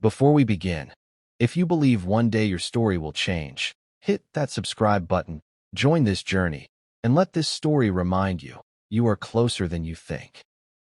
Before we begin, if you believe one day your story will change, hit that subscribe button, join this journey, and let this story remind you, you are closer than you think.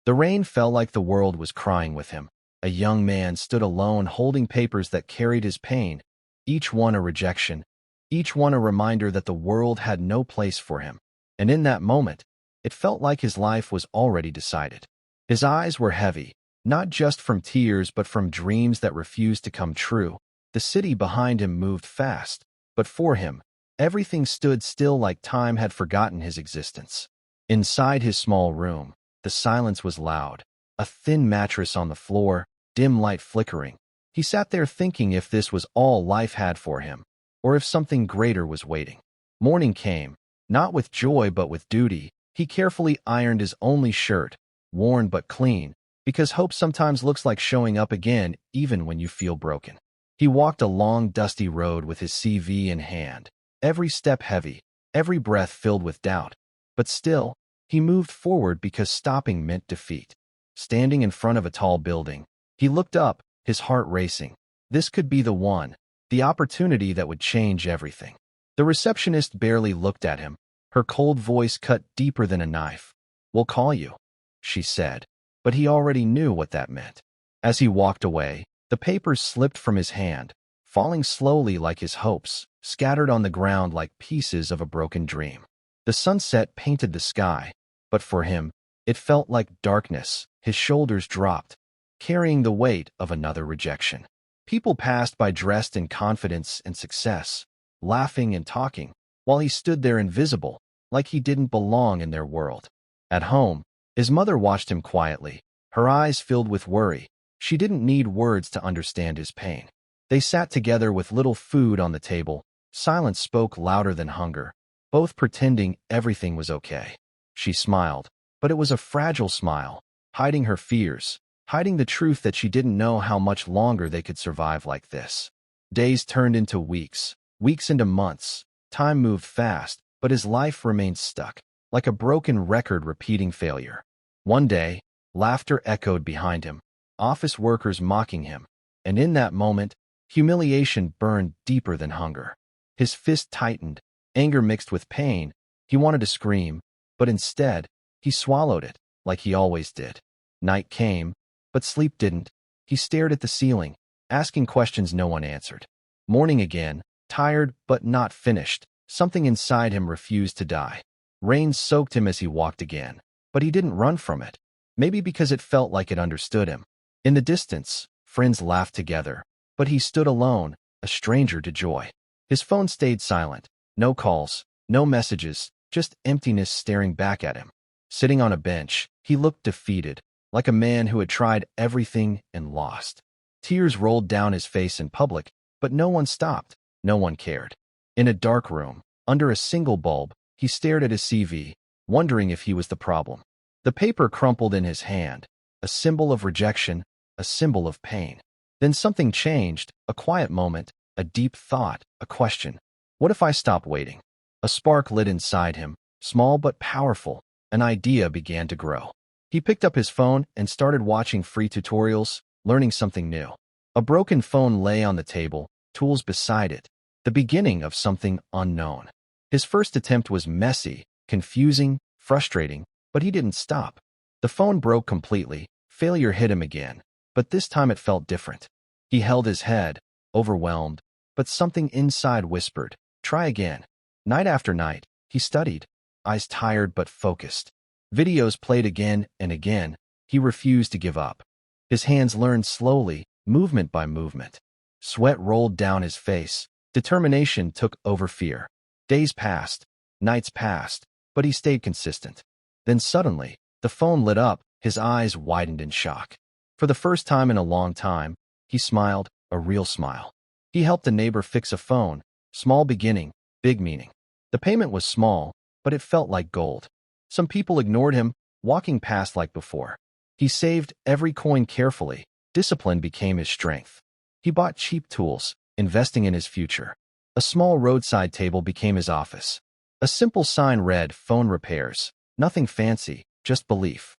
The rain fell like the world was crying with him. A young man stood alone holding papers that carried his pain, each one a rejection, each one a reminder that the world had no place for him. And in that moment, it felt like his life was already decided. His eyes were heavy, not just from tears but from dreams that refused to come true. The city behind him moved fast, but for him, everything stood still like time had forgotten his existence. Inside his small room, the silence was loud. A thin mattress on the floor, dim light flickering. He sat there thinking if this was all life had for him, or if something greater was waiting. Morning came, not with joy but with duty. He carefully ironed his only shirt, worn but clean, because hope sometimes looks like showing up again even when you feel broken. He walked a long, dusty road with his CV in hand, every step heavy, every breath filled with doubt. But still, he moved forward because stopping meant defeat. Standing in front of a tall building, he looked up, his heart racing. This could be the one, the opportunity that would change everything. The receptionist barely looked at him, her cold voice cut deeper than a knife. "We'll call you," she said, but he already knew what that meant. As he walked away, the papers slipped from his hand, falling slowly like his hopes, scattered on the ground like pieces of a broken dream. The sunset painted the sky, but for him, it felt like darkness. His shoulders dropped, carrying the weight of another rejection. People passed by dressed in confidence and success, laughing and talking, while he stood there invisible, like he didn't belong in their world. At home, his mother watched him quietly, her eyes filled with worry. She didn't need words to understand his pain. They sat together with little food on the table. Silence spoke louder than hunger, both pretending everything was okay. She smiled, but it was a fragile smile, hiding her fears, hiding the truth that she didn't know how much longer they could survive like this. Days turned into weeks, weeks into months. Time moved fast, but his life remained stuck, like a broken record repeating failure. One day, laughter echoed behind him, office workers mocking him, and in that moment, humiliation burned deeper than hunger. His fist tightened, anger mixed with pain. He wanted to scream, but instead, he swallowed it, like he always did. Night came, but sleep didn't. He stared at the ceiling, asking questions no one answered. Morning again, tired but not finished. Something inside him refused to die. Rain soaked him as he walked again, but he didn't run from it. Maybe because it felt like it understood him. In the distance, friends laughed together, but he stood alone, a stranger to joy. His phone stayed silent. No calls, no messages, just emptiness staring back at him. Sitting on a bench, he looked defeated, like a man who had tried everything and lost. Tears rolled down his face in public, but no one stopped, no one cared. In a dark room, under a single bulb, he stared at his CV, wondering if he was the problem. The paper crumpled in his hand, a symbol of rejection, a symbol of pain. Then something changed, a quiet moment, a deep thought, a question. What if I stop waiting? A spark lit inside him, small but powerful. An idea began to grow. He picked up his phone and started watching free tutorials, learning something new. A broken phone lay on the table, tools beside it, the beginning of something unknown. His first attempt was messy, confusing, frustrating, but he didn't stop. The phone broke completely, failure hit him again, but this time it felt different. He held his head, overwhelmed, but something inside whispered, "Try again." Night after night, he studied, eyes tired but focused. Videos played again and again. He refused to give up. His hands learned slowly, movement by movement. Sweat rolled down his face. Determination took over fear. Days passed, nights passed, but he stayed consistent. Then suddenly, the phone lit up, his eyes widened in shock. For the first time in a long time, he smiled, a real smile. He helped a neighbor fix a phone, small beginning, big meaning. The payment was small, but it felt like gold. Some people ignored him, walking past like before. He saved every coin carefully. Discipline became his strength. He bought cheap tools, investing in his future. A small roadside table became his office. A simple sign read, "Phone repairs." Nothing fancy, just belief.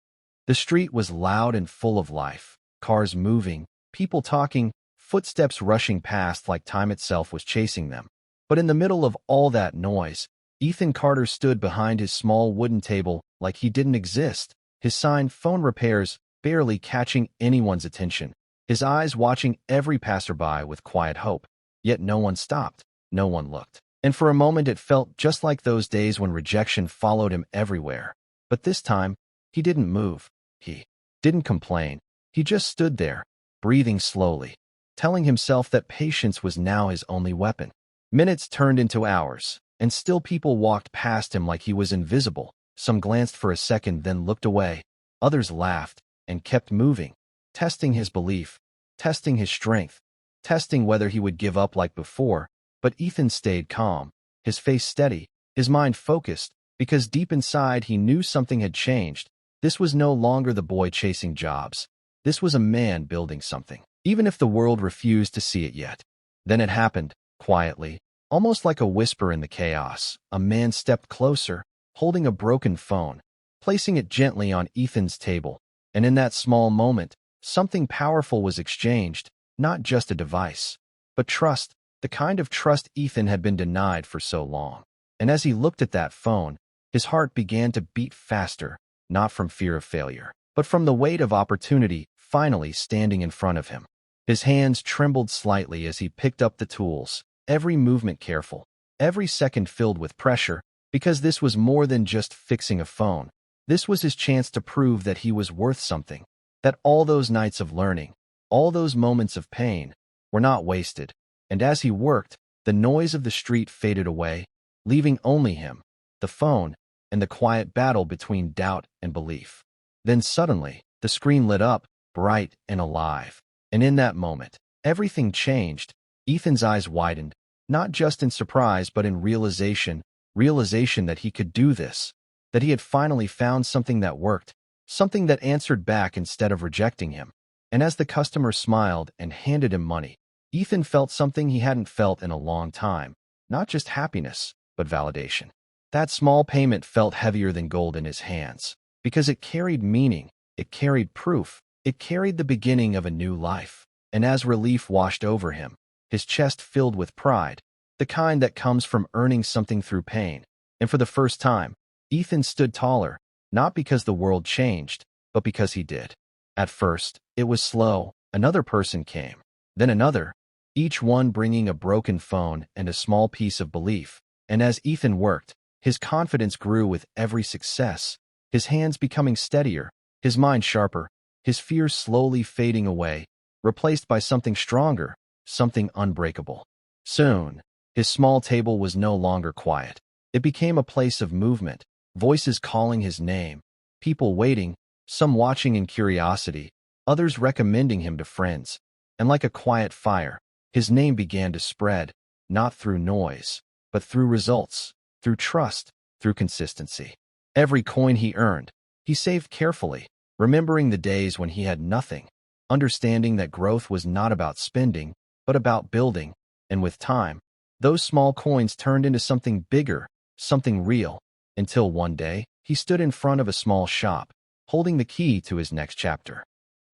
The street was loud and full of life. Cars moving, people talking, footsteps rushing past like time itself was chasing them. But in the middle of all that noise, Ethan Carter stood behind his small wooden table like he didn't exist, his sign "Phone Repairs" barely catching anyone's attention, his eyes watching every passerby with quiet hope. Yet no one stopped, no one looked. And for a moment it felt just like those days when rejection followed him everywhere. But this time, he didn't move. He didn't complain. He just stood there, breathing slowly, telling himself that patience was now his only weapon. Minutes turned into hours, and still people walked past him like he was invisible. Some glanced for a second, then looked away. Others laughed and kept moving, testing his belief, testing his strength, testing whether he would give up like before. But Ethan stayed calm, his face steady, his mind focused, because deep inside he knew something had changed. This was no longer the boy chasing jobs. This was a man building something, even if the world refused to see it yet. Then it happened, quietly, almost like a whisper in the chaos. A man stepped closer, holding a broken phone, placing it gently on Ethan's table. And in that small moment, something powerful was exchanged, not just a device, but trust, the kind of trust Ethan had been denied for so long. And as he looked at that phone, his heart began to beat faster, not from fear of failure, but from the weight of opportunity finally standing in front of him. His hands trembled slightly as he picked up the tools, every movement careful, every second filled with pressure, because this was more than just fixing a phone. This was his chance to prove that he was worth something, that all those nights of learning, all those moments of pain, were not wasted. And as he worked, the noise of the street faded away, leaving only him, the phone, and the quiet battle between doubt and belief. Then suddenly, the screen lit up, bright and alive. And in that moment, everything changed. Ethan's eyes widened, not just in surprise but in realization that he could do this, that he had finally found something that worked, something that answered back instead of rejecting him. And as the customer smiled and handed him money, Ethan felt something he hadn't felt in a long time, not just happiness, but validation. That small payment felt heavier than gold in his hands, because it carried meaning, it carried proof, it carried the beginning of a new life. And as relief washed over him, his chest filled with pride, the kind that comes from earning something through pain. And for the first time, Ethan stood taller, not because the world changed, but because he did. At first, it was slow. Another person came, then another, each one bringing a broken phone and a small piece of belief. And as Ethan worked, his confidence grew with every success, his hands becoming steadier, his mind sharper, his fears slowly fading away, replaced by something stronger, something unbreakable. Soon, his small table was no longer quiet. It became a place of movement, voices calling his name, people waiting, some watching in curiosity, others recommending him to friends. And like a quiet fire, his name began to spread, not through noise, but through results, through trust, through consistency. Every coin he earned, he saved carefully, remembering the days when he had nothing, understanding that growth was not about spending, but about building. And with time, those small coins turned into something bigger, something real, until one day, he stood in front of a small shop, holding the key to his next chapter.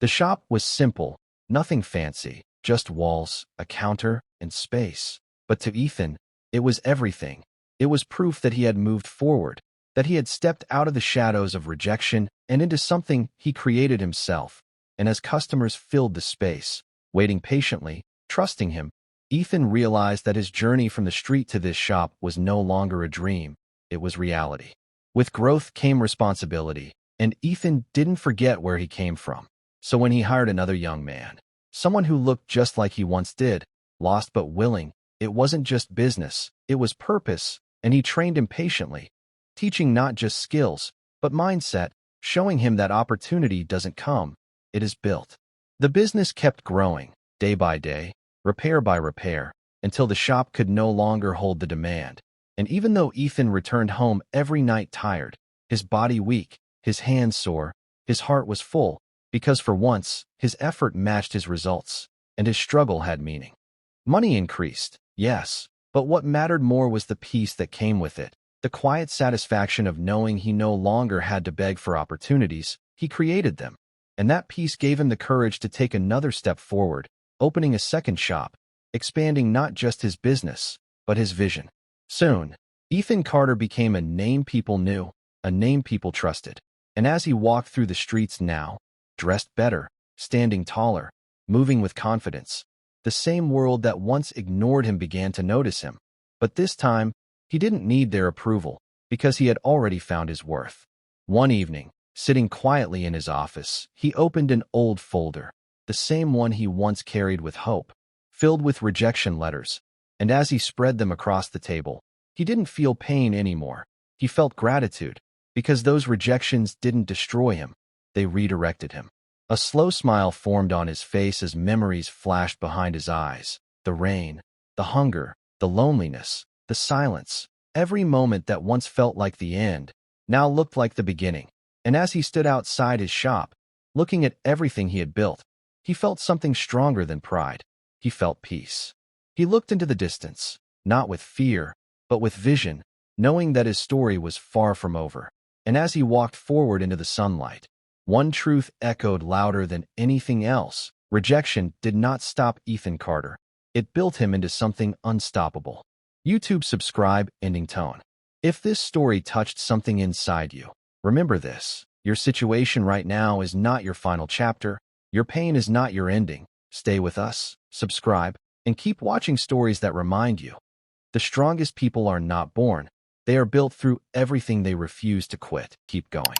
The shop was simple, nothing fancy, just walls, a counter, and space. But to Ethan, it was everything. It was proof that he had moved forward, that he had stepped out of the shadows of rejection and into something he created himself. And as customers filled the space, waiting patiently, trusting him, Ethan realized that his journey from the street to this shop was no longer a dream, it was reality. With growth came responsibility, and Ethan didn't forget where he came from. So when he hired another young man, someone who looked just like he once did, lost but willing, it wasn't just business, it was purpose, and he trained him patiently, teaching not just skills, but mindset, showing him that opportunity doesn't come, it is built. The business kept growing, day by day, repair by repair, until the shop could no longer hold the demand. And even though Ethan returned home every night tired, his body weak, his hands sore, his heart was full, because for once, his effort matched his results, and his struggle had meaning. Money increased, yes, but what mattered more was the peace that came with it, the quiet satisfaction of knowing he no longer had to beg for opportunities, he created them. And that peace gave him the courage to take another step forward, opening a second shop, expanding not just his business, but his vision. Soon, Ethan Carter became a name people knew, a name people trusted. And as he walked through the streets now, dressed better, standing taller, moving with confidence, the same world that once ignored him began to notice him. But this time, he didn't need their approval, because he had already found his worth. One evening, sitting quietly in his office, he opened an old folder, the same one he once carried with hope, filled with rejection letters, and as he spread them across the table, he didn't feel pain anymore. He felt gratitude, because those rejections didn't destroy him, they redirected him. A slow smile formed on his face as memories flashed behind his eyes. The rain, the hunger, the loneliness, the silence. Every moment that once felt like the end now looked like the beginning. And as he stood outside his shop, looking at everything he had built, he felt something stronger than pride. He felt peace. He looked into the distance, not with fear, but with vision, knowing that his story was far from over. And as he walked forward into the sunlight, one truth echoed louder than anything else. Rejection did not stop Ethan Carter. It built him into something unstoppable. YouTube subscribe, ending tone. If this story touched something inside you, remember this. Your situation right now is not your final chapter. Your pain is not your ending. Stay with us, subscribe, and keep watching stories that remind you. The strongest people are not born. They are built through everything they refuse to quit. Keep going.